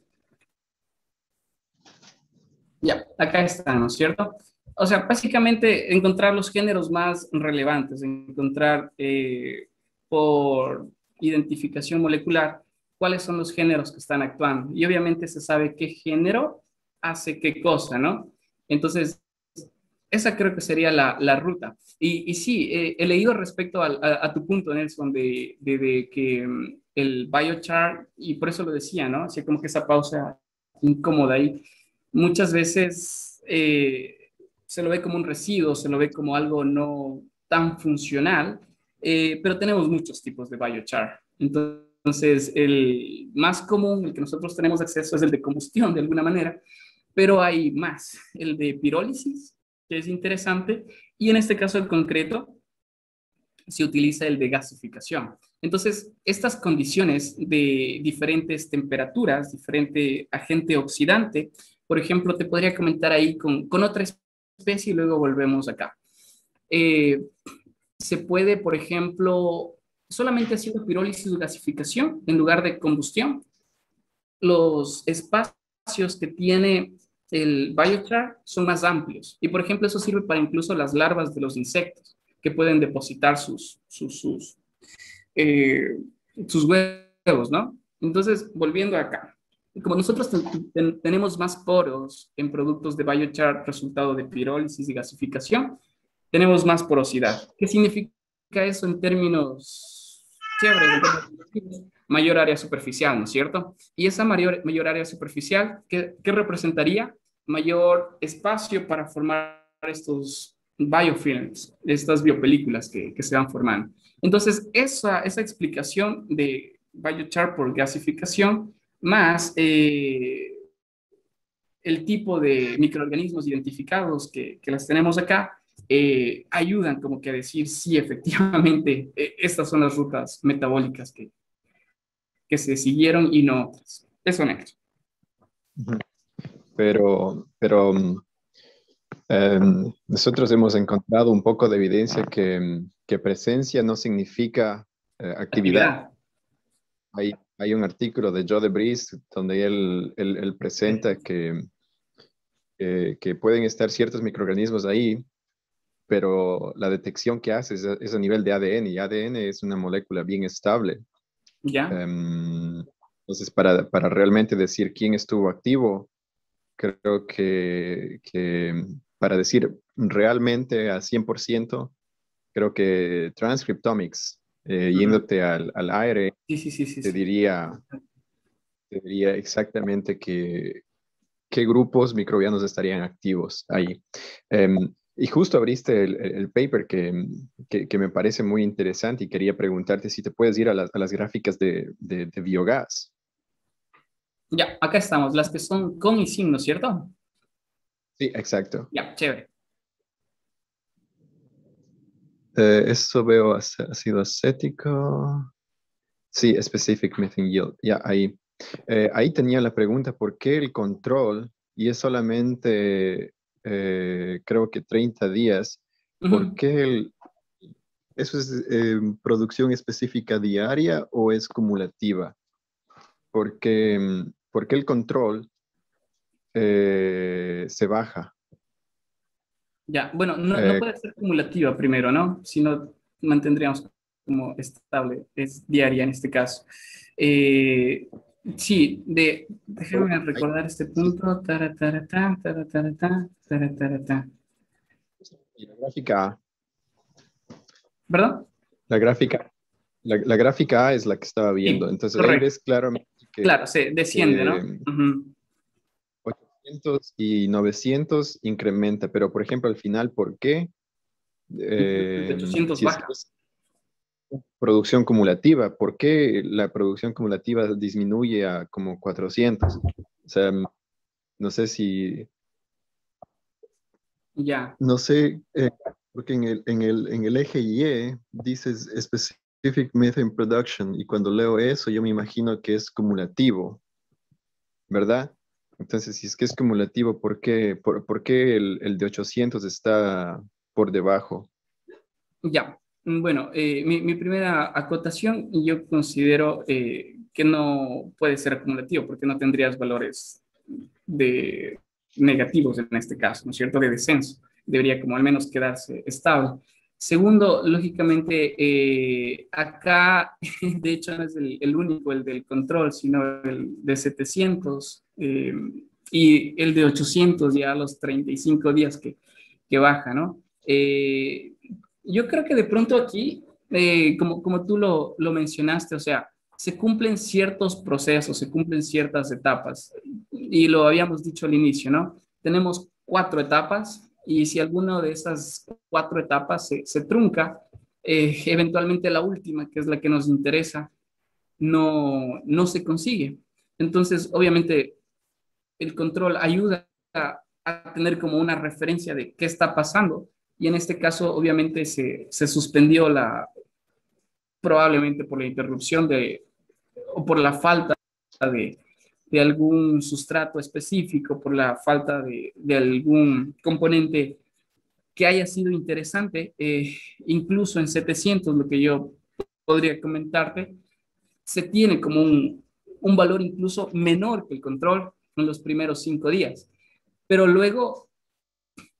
Ya, acá está, ¿no es cierto? O sea, básicamente encontrar los géneros más relevantes, encontrar por identificación molecular cuáles son los géneros que están actuando. Y obviamente se sabe qué género hace qué cosa, ¿no? Entonces, esa creo que sería la ruta. Y sí, he leído respecto a tu punto, Nelson, de que el biochar, y por eso lo decía, ¿no? Así como que esa pausa incómoda ahí, muchas veces se lo ve como un residuo, se lo ve como algo no tan funcional, pero tenemos muchos tipos de biochar. Entonces, el más común, el que nosotros tenemos acceso, es el de combustión, de alguna manera, pero hay más, el de pirólisis, que es interesante, y en este caso en concreto se utiliza el de gasificación. Entonces, estas condiciones de diferentes temperaturas, diferente agente oxidante, por ejemplo, te podría comentar ahí con otra especie y luego volvemos acá. Se puede, por ejemplo, solamente haciendo pirólisis o gasificación en lugar de combustión, los espacios que tiene el biochar son más amplios. Y, por ejemplo, eso sirve para incluso las larvas de los insectos que pueden depositar sus huevos, ¿no? Entonces, volviendo acá. Como nosotros tenemos más poros en productos de biochar resultado de pirólisis y gasificación, tenemos más porosidad. ¿Qué significa eso en términos chéveres? Mayor área superficial, ¿no es cierto? Y esa mayor área superficial, ¿qué representaría? Mayor espacio para formar estos biofilms, estas biopelículas que se van formando. Entonces, esa explicación de biochar por gasificación más el tipo de microorganismos identificados que las tenemos acá, ayudan como que a decir si efectivamente estas son las rutas metabólicas que se siguieron y no otras. Eso, Néstor. Pero nosotros hemos encontrado un poco de evidencia que presencia no significa actividad. Hay un artículo de Joe Debris donde él presenta que pueden estar ciertos microorganismos ahí, pero la detección que hace es a nivel de ADN, y ADN es una molécula bien estable. ¿Ya? Entonces, para realmente decir quién estuvo activo, creo que para decir realmente a 100%, creo que transcriptomics, yéndote al ARN, te diría exactamente qué grupos microbianos estarían activos ahí. Y justo abriste el paper que me parece muy interesante, y quería preguntarte si te puedes ir a las gráficas de biogás. Ya, acá estamos, las que son con y sin, ¿no es cierto? Sí, exacto. Ya, chévere. Eso veo ácido acético. Sí, specific methane yield. Ya, ahí. Ahí tenía la pregunta, ¿por qué el control? Y es solamente, creo que 30 días. ¿Por Ujú. qué eso es producción específica diaria o es cumulativa? Porque, porque el control se baja. Ya, bueno, no Eh, puede ser cumulativa primero, ¿no? Si no, mantendríamos como estable, es diaria en este caso. Eh, sí, déjame hay- recordar este sí, punto. Tara, tara. y la gráfica A, ¿Verdad? la gráfica, la gráfica A es la que estaba viendo. Sí, Entonces ahí correcto. ves claramente Claro, se desciende, ¿no? que Ujú. 800 y 900 incrementa, pero por ejemplo al final, ¿por qué? El de 800 Si es que baja. es producción cumulativa, ¿por qué la producción cumulativa disminuye a como 400? O sea, no sé si, Ya. no sé, porque en el eje Y dices Specific Methane Production y cuando leo eso yo me imagino que es cumulativo, ¿verdad? Entonces, si es que es cumulativo, por qué el de 800 está por debajo? Ya, bueno, mi primera acotación, yo considero que no puede ser acumulativo porque no tendrías valores de negativos en este caso, ¿no es cierto? De descenso. Debería como al menos quedarse estable. Segundo, lógicamente, acá, de hecho, no es el único, el del control, sino el de 700 y el de 800 ya a los 35 días que baja, ¿no? Yo creo que de pronto aquí, como tú lo mencionaste, o sea, se cumplen ciertos procesos, se cumplen ciertas etapas, y lo habíamos dicho al inicio, ¿no? Tenemos 4 etapas, y si alguna de esas 4 etapas se trunca, eventualmente la última, que es la que nos interesa, no se consigue. Entonces, obviamente, el control ayuda a tener como una referencia de qué está pasando, y en este caso, obviamente, se suspendió probablemente por la interrupción o por la falta de algún sustrato específico, por la falta de algún componente que haya sido interesante. Incluso en 700, lo que yo podría comentarte, se tiene como un valor incluso menor que el control en los primeros 5 días. Pero luego,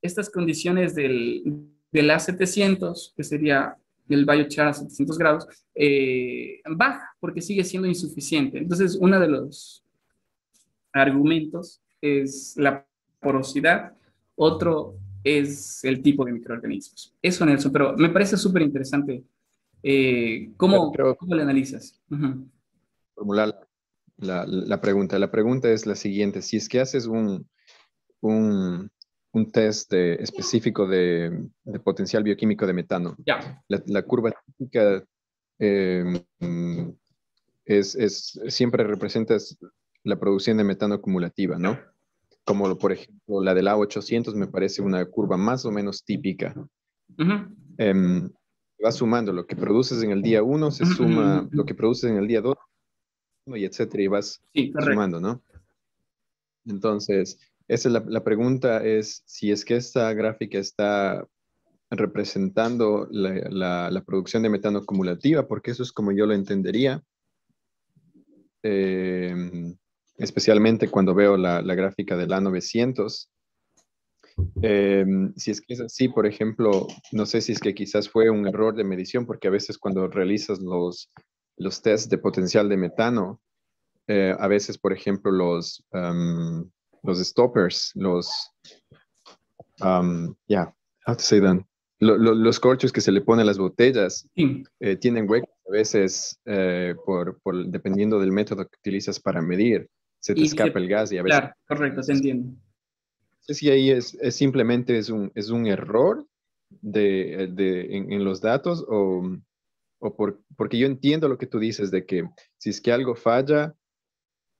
estas condiciones del A700, que sería el biochar a 700 grados, baja porque sigue siendo insuficiente. Entonces, uno de los argumentos es la porosidad, otro es el tipo de microorganismos. Eso, Nelson, pero me parece súper interesante. Creo ¿Cómo lo analizas? Ujú. formular la pregunta. La pregunta es la siguiente. Si es que haces un, un test específico de potencial bioquímico de metano, Ya, la curva típica eh, mm, siempre representa la producción de metano acumulativa, ¿no? Como por ejemplo la del A800 me parece una curva más o menos típica. ujú, Em, vas sumando lo que produces en el día uno, se ujú, ujú, suma lo ujú. que produces en el día 2 y etcétera, y vas Sí, correcto. sumando, ¿no? Entonces, esa es la pregunta es si es que esta gráfica está representando la producción de metano acumulativa, porque eso es como yo lo entendería, eh, especialmente cuando veo la gráfica del A900. Si es que es así, por ejemplo, no sé si es que quizás fue un error de medición, porque a veces cuando realizas los tests de potencial de metano, a veces, por ejemplo, los stoppers, how to say that? Los corchos que se le ponen a las botellas Sí, tienen huecos a veces dependiendo del método que utilizas para medir, se te escapa el gas y a veces claro, correcto, te entonces, entiendo. no sé si ahí es simplemente es un error en los datos porque yo entiendo lo que tú dices de que si es que algo falla,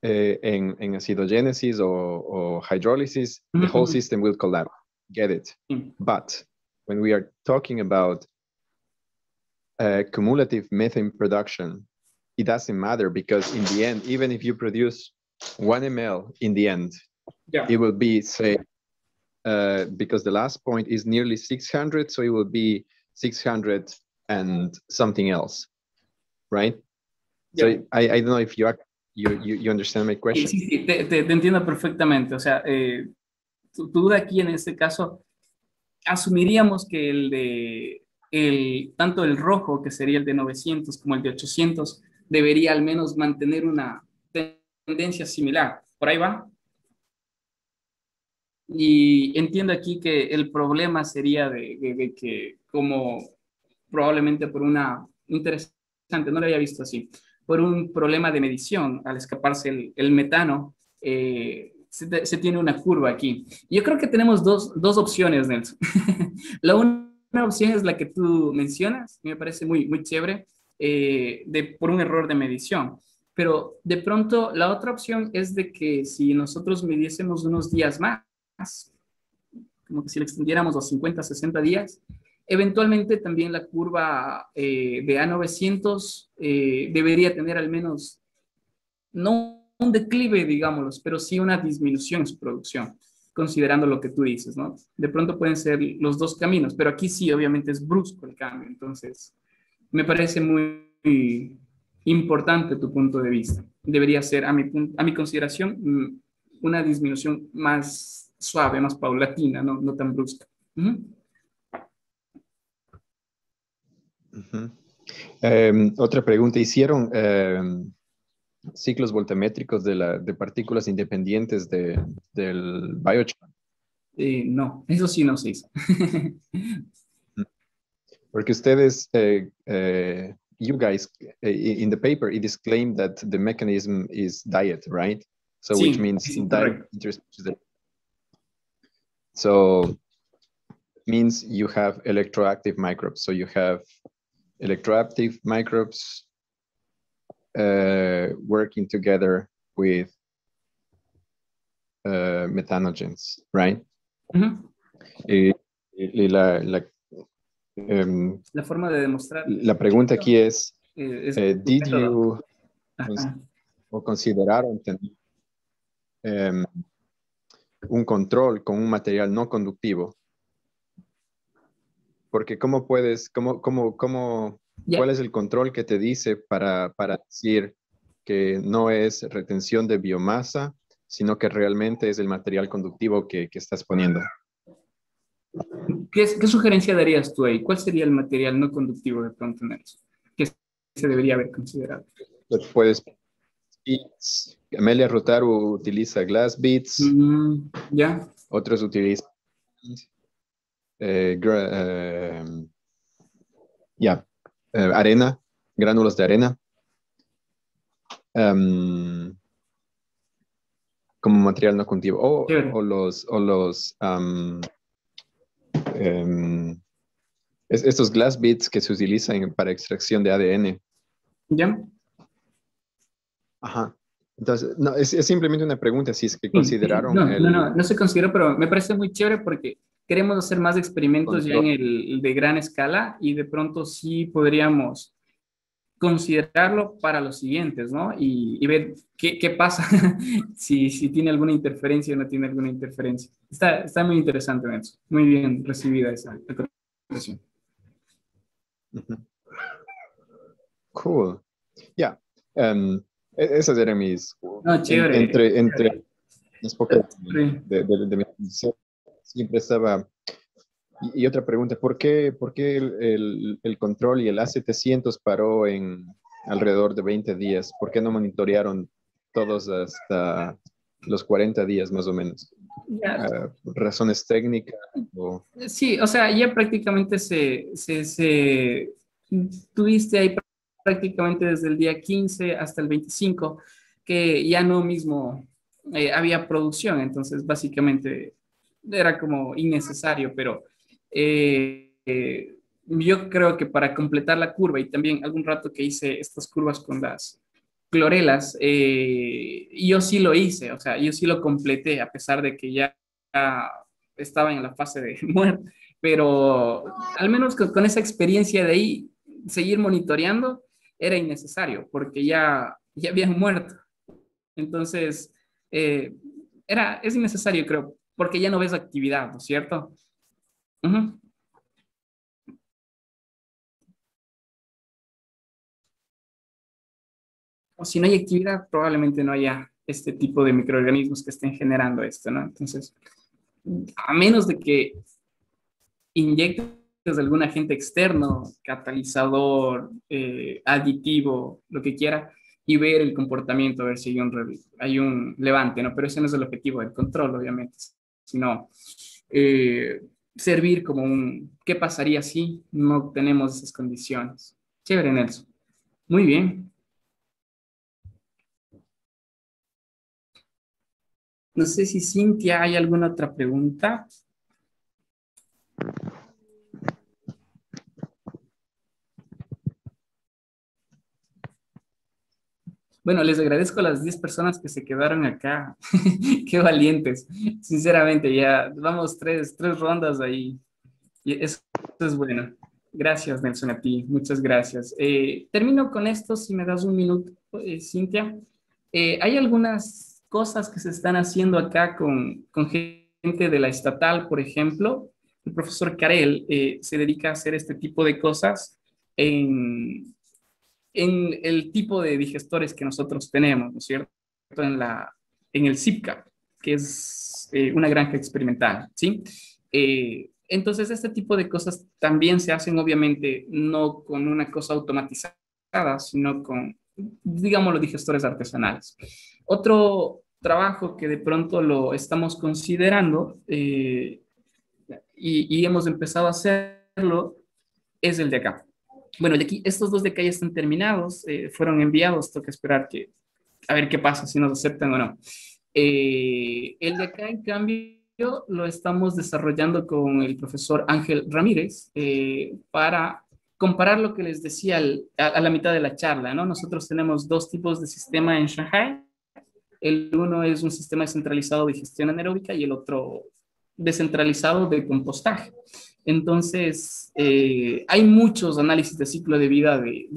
en acidogénesis o hydrolysis, the whole system will collapse. Get it? But when we are talking about cumulative methane production, it doesn't matter, because in the end, even if you produce 1 ml in the end, it will be, say, because the last point is nearly 600, so it will be 600 and something else, right? So I don't know if you understand my question. Sí, te entiendo perfectamente. O sea, tu duda aquí en este caso, asumiríamos que tanto el rojo, que sería el de 900, como el de 800, debería al menos mantener una tendencia similar. ¿Por ahí va? Y entiendo aquí que el problema sería de que, como probablemente por una interesante, no lo había visto así, por un problema de medición, al escaparse el metano, se tiene una curva aquí. Yo creo que tenemos dos opciones, Nelson. Una opción es la que tú mencionas, me parece muy chévere, por un error de medición. Pero de pronto la otra opción es de que si nosotros midiésemos unos días más, como que si le extendiéramos los 50, 60 días, eventualmente también la curva de A900 debería tener al menos, no un declive, digámoslo, pero sí una disminución en su producción, considerando lo que tú dices, ¿no? De pronto pueden ser los dos caminos, pero aquí sí, obviamente es brusco el cambio, entonces me parece muy importante tu punto de vista. Debería ser, a mi consideración, una disminución más suave, más paulatina, no tan brusca. Otra pregunta, ¿hicieron ciclos voltamétricos de partículas independientes del biochar? No, eso sí no se hizo. Porque ustedes, you guys, in the paper, it is claimed that the mechanism is diet, right? So sí, which means diet interspecies. So it means you have electroactive microbes. So you have electroactive microbes working together with methanogens, right? La forma de demostrar. La pregunta aquí es did you o consideraron tener un control con un material no conductivo? Porque ¿cómo puedes, cuál es el control que te dice para decir que no es retención de biomasa, sino que realmente es el material conductivo que estás poniendo? ¿Qué sugerencia darías tú ahí? ¿Cuál sería el material no conductivo de pronto en eso? ¿Qué se debería haber considerado? Pues, Amelia Rotaru utiliza glass beads. Ya. Otros utilizan arena, gránulos de arena, como material no conductivo, o los estos glass beads que se utilizan para extracción de ADN. ¿Ya? Ajá. Entonces, no, es simplemente una pregunta, si es que consideraron... No se considera, pero me parece muy chévere porque queremos hacer más experimentos ya en el de gran escala y de pronto sí podríamos considerarlo para los siguientes, ¿no? Y ver qué pasa, si tiene alguna interferencia o no tiene alguna interferencia. Está muy interesante, Nelson. Muy bien recibida esa conversación. Cool. Ya. Esas eran mis... chévere. Entre las pocas de mi atención, siempre estaba... Y otra pregunta, ¿por qué el control y el A700 paró en alrededor de 20 días? ¿Por qué no monitorearon todos hasta los 40 días más o menos? ¿Razones técnicas? Sí, o sea, ya prácticamente tuviste ahí prácticamente desde el día 15 hasta el 25, que ya no mismo había producción, entonces básicamente era como innecesario, pero yo creo que para completar la curva y también algún rato que hice estas curvas con las clorelas, y yo sí lo hice, o sea, yo sí lo completé, a pesar de que ya estaba en la fase de muerte, pero al menos con esa experiencia de ahí, seguir monitoreando era innecesario, porque ya habían muerto. Entonces, eh, es innecesario, creo, porque ya no ves actividad, ¿no es cierto? Ujú. O si no hay actividad, probablemente no haya este tipo de microorganismos que estén generando esto, ¿no? Entonces, a menos de que inyectes algún agente externo, catalizador, aditivo, lo que quiera, y ver el comportamiento, a ver si hay un levante, ¿no? Pero ese no es el objetivo del control, obviamente, sino eh, servir como ¿qué pasaría si no tenemos esas condiciones? Chévere, Nelson. Muy bien. No sé si Cintia hay alguna otra pregunta. Bueno, les agradezco a las 10 personas que se quedaron acá. Qué valientes. Sinceramente, ya vamos tres rondas ahí. Y eso es bueno. Gracias, Nelson, a ti. Muchas gracias. Termino con esto, si me das un minuto, Cintia. Hay algunas cosas que se están haciendo acá con gente de la estatal, por ejemplo. El profesor Carel se dedica a hacer este tipo de cosas en, en el tipo de digestores que nosotros tenemos, ¿no es cierto? En el CIPCA, que es una granja experimental, ¿sí? Entonces, este tipo de cosas también se hacen, obviamente, no con una cosa automatizada, sino con, digamos, los digestores artesanales. Otro trabajo que de pronto lo estamos considerando y hemos empezado a hacerlo es el de acá. Bueno, y aquí, estos dos de acá ya están terminados, fueron enviados, toca esperar a ver qué pasa, si nos aceptan o no. El de acá, en cambio, lo estamos desarrollando con el profesor Ángel Ramírez para comparar lo que les decía a la mitad de la charla, ¿no? Nosotros tenemos dos tipos de sistema en Shanghai. El uno es un sistema descentralizado de gestión anaeróbica y el otro descentralizado de compostaje. Entonces, hay muchos análisis de ciclo de vida de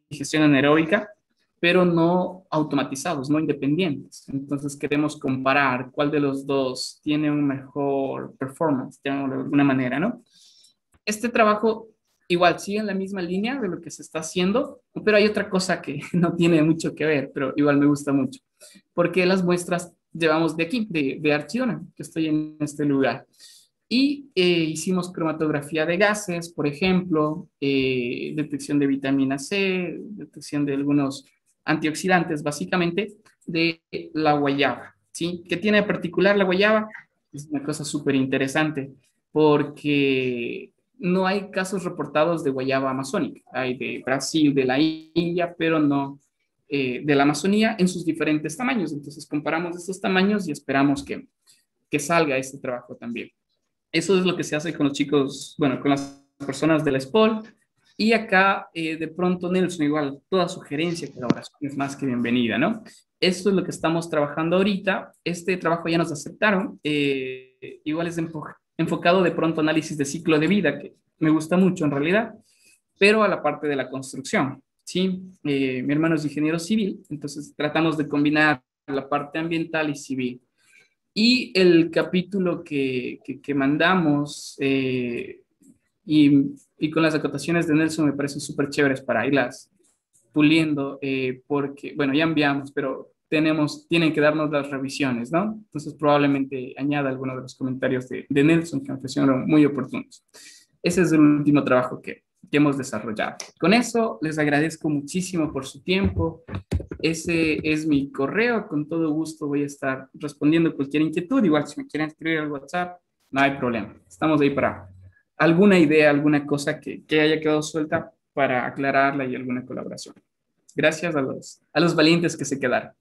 digestión anaeróbica, pero no automatizados, no independientes. Entonces, queremos comparar cuál de los dos tiene un mejor performance, de alguna manera, ¿no? Este trabajo igual sigue en la misma línea de lo que se está haciendo, pero hay otra cosa que no tiene mucho que ver, pero igual me gusta mucho, porque las muestras llevamos de aquí, de Archiona, que estoy en este lugar. Y hicimos cromatografía de gases, por ejemplo, detección de vitamina C, detección de algunos antioxidantes, básicamente, de la guayaba, ¿sí? ¿Qué tiene de particular la guayaba? Es una cosa súper interesante, porque no hay casos reportados de guayaba amazónica. Hay de Brasil, de la India, pero no de la Amazonía en sus diferentes tamaños. Entonces comparamos estos tamaños y esperamos que salga este trabajo también. Eso es lo que se hace con los chicos, bueno, con las personas de la SPOL. Y acá, de pronto, Nelson, igual, toda sugerencia, colaboración es más que bienvenida, ¿no? Esto es lo que estamos trabajando ahorita. Este trabajo ya nos aceptaron. Igual es enfocado de pronto análisis de ciclo de vida, que me gusta mucho en realidad, pero a la parte de la construcción, ¿sí? Mi hermano es ingeniero civil, entonces tratamos de combinar la parte ambiental y civil. Y el capítulo que mandamos y con las acotaciones de Nelson me parecen súper chéveres para irlas puliendo, porque, bueno, ya enviamos, pero tienen que darnos las revisiones, ¿no? Entonces probablemente añada algunos de los comentarios de Nelson que me parecieron muy oportunos. Ese es el último trabajo que hemos desarrollado. Con eso, les agradezco muchísimo por su tiempo. Ese es mi correo. Con todo gusto voy a estar respondiendo cualquier inquietud. Igual si me quieren escribir al WhatsApp, no hay problema. Estamos ahí para alguna idea, alguna cosa que haya quedado suelta para aclararla y alguna colaboración. Gracias a los valientes que se quedaron.